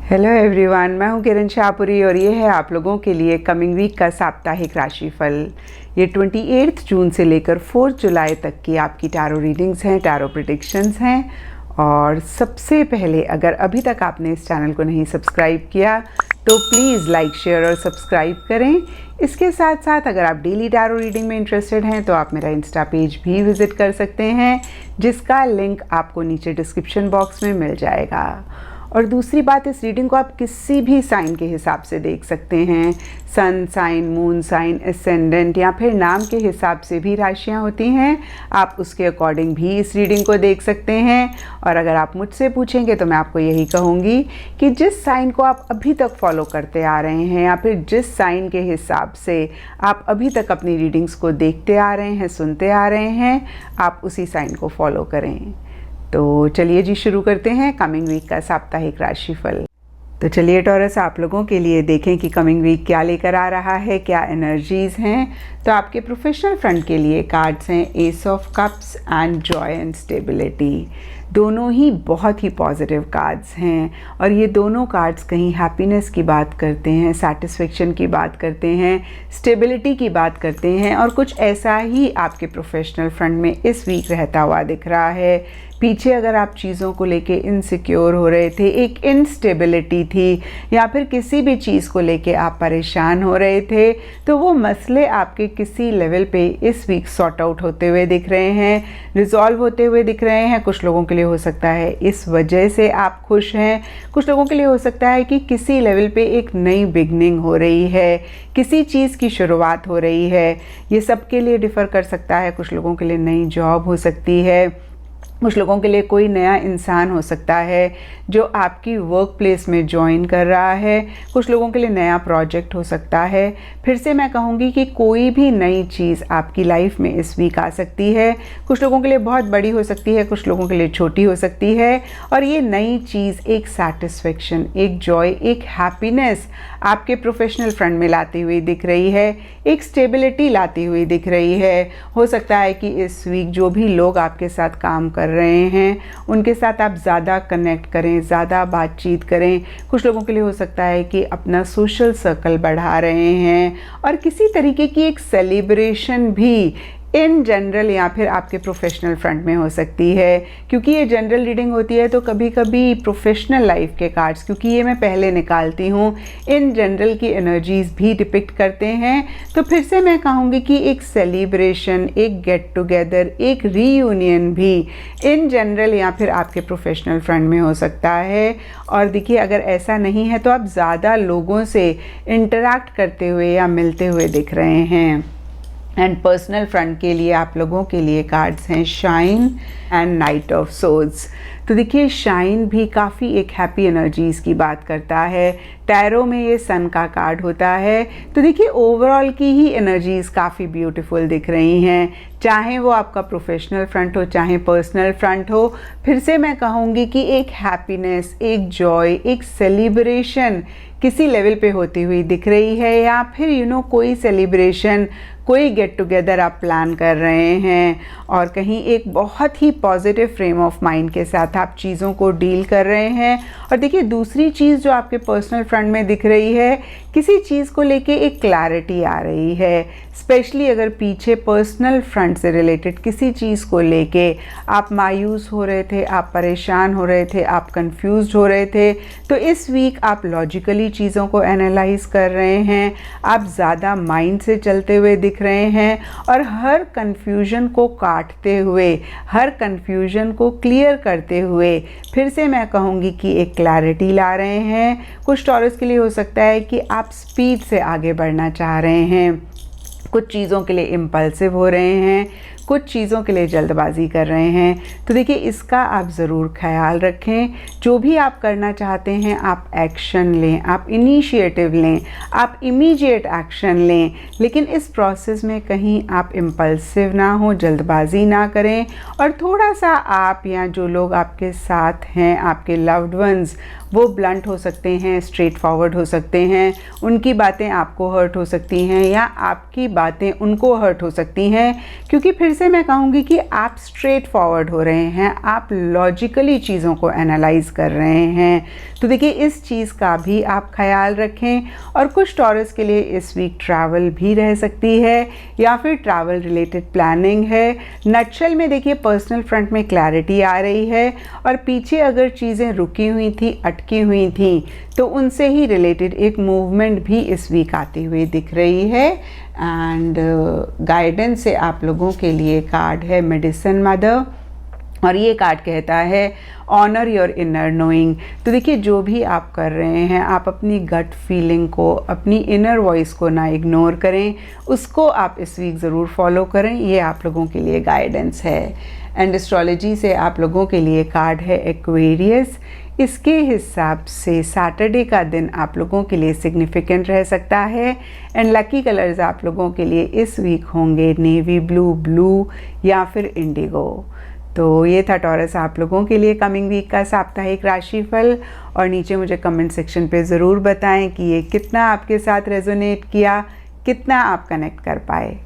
Hello everyone, मैं हूं किरण शाहपुरी और ये है आप लोगों के लिए कमिंग वीक का साप्ताहिक राशिफल। ये 28 जून से लेकर 4 जुलाई तक की आपकी टैरो रीडिंग्स हैं, टैरो प्रेडिक्शंस हैं। और सबसे पहले अगर अभी तक आपने इस चैनल को नहीं सब्सक्राइब किया तो प्लीज़ लाइक, शेयर और सब्सक्राइब करें। इसके साथ साथ अगर आप डेली टैरो रीडिंग में इंटरेस्टेड हैं तो आप मेरा इंस्टा पेज भी विज़िट कर सकते हैं, जिसका लिंक आपको नीचे डिस्क्रिप्शन बॉक्स में मिल जाएगा। और दूसरी बात, इस रीडिंग को आप किसी भी साइन के हिसाब से देख सकते हैं। Sun sign, moon sign, ascendant या फिर नाम के हिसाब से भी राशियां होती हैं। आप उसके अकॉर्डिंग भी इस रीडिंग को देख सकते हैं। और अगर आप मुझसे पूछेंगे तो मैं आपको यही कहूँगी कि जिस साइन को आप अभी तक फॉलो करते आ रहे हैं या फिर जिस साइन के हिसाब से आप अभी तक अपनी रीडिंग्स को देखते आ रहे हैं, सुनते आ रहे हैं, आप उसी साइन को फॉलो करें। तो चलिए जी, शुरू करते हैं कमिंग वीक का साप्ताहिक राशिफल। तो चलिए टॉरस, आप लोगों के लिए देखें कि कमिंग वीक क्या लेकर आ रहा है, क्या एनर्जीज़ हैं। तो आपके प्रोफेशनल फ्रंट के लिए कार्ड्स हैं S of cups and Joy and stability. दोनों ही बहुत ही पॉजिटिव कार्ड्स हैं और ये दोनों कार्ड्स कहीं हैप्पीनेस की बात करते हैं, सैटिस्फैक्शन की बात करते हैं, स्टेबिलिटी की बात करते हैं। और कुछ ऐसा ही आपके प्रोफेशनल फ्रंट में इस वीक रहता हुआ दिख रहा है। पीछे अगर आप चीज़ों को लेके इनसिक्योर हो रहे थे, एक इनस्टेबिलिटी थी या फिर किसी भी चीज़ को लेके आप परेशान हो रहे थे, तो वो मसले आपके किसी लेवल पे इस वीक सॉर्ट आउट होते हुए दिख रहे हैं, रिजॉल्व होते हुए दिख रहे हैं। कुछ लोगों के लिए हो सकता है इस वजह से आप खुश हैं, कुछ लोगों के लिए हो सकता है कि किसी लेवल पे एक नई बिगनिंग हो रही है, किसी चीज़ की शुरुआत हो रही है। ये सबके लिए डिफ़र कर सकता है। कुछ लोगों के लिए नई जॉब हो सकती है, कुछ लोगों के लिए कोई नया इंसान हो सकता है जो आपकी वर्क प्लेस में ज्वाइन कर रहा है, कुछ लोगों के लिए नया प्रोजेक्ट हो सकता है। फिर से मैं कहूँगी कि कोई भी नई चीज़ आपकी लाइफ में इस वीक आ सकती है। कुछ लोगों के लिए बहुत बड़ी हो सकती है, कुछ लोगों के लिए छोटी हो सकती है। और ये नई चीज़ एक सैटिस्फैक्शन, एक जॉय, एक हैप्पीनेस आपके प्रोफेशनल फ्रंट में लाती हुई दिख रही है, एक स्टेबिलिटी लाती हुई दिख रही है। हो सकता है कि इस वीक जो भी लोग आपके साथ काम कर रहे हैं उनके साथ आप ज़्यादा कनेक्ट करें, ज़्यादा बातचीत करें। कुछ लोगों के लिए हो सकता है कि अपना सोशल सर्कल बढ़ा रहे हैं और किसी तरीके की एक सेलिब्रेशन भी इन जनरल या फिर आपके प्रोफेशनल फ्रंट में हो सकती है। क्योंकि ये जनरल रीडिंग होती है तो कभी कभी प्रोफेशनल लाइफ के कार्ड्स, क्योंकि ये मैं पहले निकालती हूँ, इन जनरल की एनर्जीज़ भी डिपिक्ट करते हैं। तो फिर से मैं कहूँगी कि एक सेलिब्रेशन, एक गेट टुगेदर, एक रीयूनियन भी इन जनरल या फिर आपके प्रोफेशनल फ्रंट में हो सकता है। और देखिए, अगर ऐसा नहीं है तो आप ज़्यादा लोगों से इंटरैक्ट करते हुए या मिलते हुए दिख रहे हैं। एंड पर्सनल फ्रंट के लिए आप लोगों के लिए कार्ड्स हैं shine and night of swords. तो देखिए, शाइन भी काफ़ी एक हैप्पी एनर्जीज़ की बात करता है। टैरो में ये सन का कार्ड होता है। तो देखिए, ओवरऑल की ही एनर्जीज़ काफ़ी ब्यूटीफुल दिख रही हैं, चाहे वो आपका प्रोफेशनल फ्रंट हो, चाहे पर्सनल फ्रंट हो। फिर से मैं कहूँगी कि एक हैप्पीनेस, एक जॉय, एक सेलिब्रेशन किसी लेवल पे होती हुई दिख रही है। या फिर कोई सेलिब्रेशन, कोई गेट टुगेदर आप प्लान कर रहे हैं और कहीं एक बहुत ही पॉजिटिव फ्रेम ऑफ माइंड के साथ आप चीज़ों को डील कर रहे हैं। और देखिए, दूसरी चीज़ जो आपके पर्सनल फ्रंट में दिख रही है, किसी चीज़ को लेके एक क्लैरिटी आ रही है। स्पेशली अगर पीछे पर्सनल फ्रंट से रिलेटेड किसी चीज़ को लेके आप मायूस हो रहे थे, आप परेशान हो रहे थे, आप कंफ्यूज्ड हो रहे थे, तो इस वीक आप लॉजिकली चीज़ों को एनालाइज कर रहे हैं, आप ज़्यादा माइंड से चलते हुए दिख रहे हैं और हर कंफ्यूजन को काटते हुए, हर कंफ्यूजन को क्लियर करते हुए फिर से मैं कहूँगी कि एक क्लैरिटी ला रहे हैं। कुछ टॉरस के लिए हो सकता है कि आप स्पीड से आगे बढ़ना चाह रहे हैं, कुछ चीज़ों के लिए इम्पल्सिव हो रहे हैं, कुछ चीज़ों के लिए जल्दबाजी कर रहे हैं। तो देखिए, इसका आप ज़रूर ख्याल रखें। जो भी आप करना चाहते हैं, आप एक्शन लें, आप इनिशिएटिव लें, आप इमीडिएट एक्शन लें, लेकिन इस प्रोसेस में कहीं आप इम्पल्सिव ना हो, जल्दबाजी ना करें। और थोड़ा सा आप या जो लोग आपके साथ हैं, आपके लव्ड वंस, वो ब्लंट हो सकते हैं, स्ट्रेट फॉरवर्ड हो सकते हैं। उनकी बातें आपको हर्ट हो सकती हैं या आपकी बातें उनको हर्ट हो सकती हैं। क्योंकि फिर से मैं कहूँगी कि आप स्ट्रेट फॉरवर्ड हो रहे हैं, आप लॉजिकली चीज़ों को एनालाइज कर रहे हैं। तो देखिए इस चीज़ का भी आप ख्याल रखें। और कुछ टॉरस के लिए इस वीक ट्रैवल भी रह सकती है या फिर ट्रैवल रिलेटेड प्लानिंग है। नटशेल में देखिए पर्सनल फ्रंट में क्लैरिटी आ रही है और पीछे अगर चीज़ें रुकी हुई थी, अटकी हुई थी, तो उनसे ही रिलेटेड एक मूवमेंट भी इस वीक आती हुई दिख रही है। एंड गाइडेंस से आप लोगों के लिए कार्ड है मेडिसिन मदर, और ये कार्ड कहता है ऑनर योर इनर नोइंग। तो देखिए जो भी आप कर रहे हैं, आप अपनी गट फीलिंग को, अपनी इनर वॉइस को ना इग्नोर करें, उसको आप इस वीक ज़रूर फॉलो करें। ये आप लोगों के लिए गाइडेंस है। एंड एस्ट्रोलॉजी से आप लोगों के लिए कार्ड है एक्वेरियस। इसके हिसाब से सैटरडे का दिन आप लोगों के लिए सिग्निफिकेंट रह सकता है। एंड लकी कलर्स आप लोगों के लिए इस वीक होंगे नेवी ब्लू, ब्लू या फिर इंडिगो। तो ये था टॉरस आप लोगों के लिए कमिंग वीक का साप्ताहिक राशिफल। और नीचे मुझे कमेंट सेक्शन पे ज़रूर बताएं कि ये कितना आपके साथ रेजोनेट किया, कितना आप कनेक्ट कर पाए।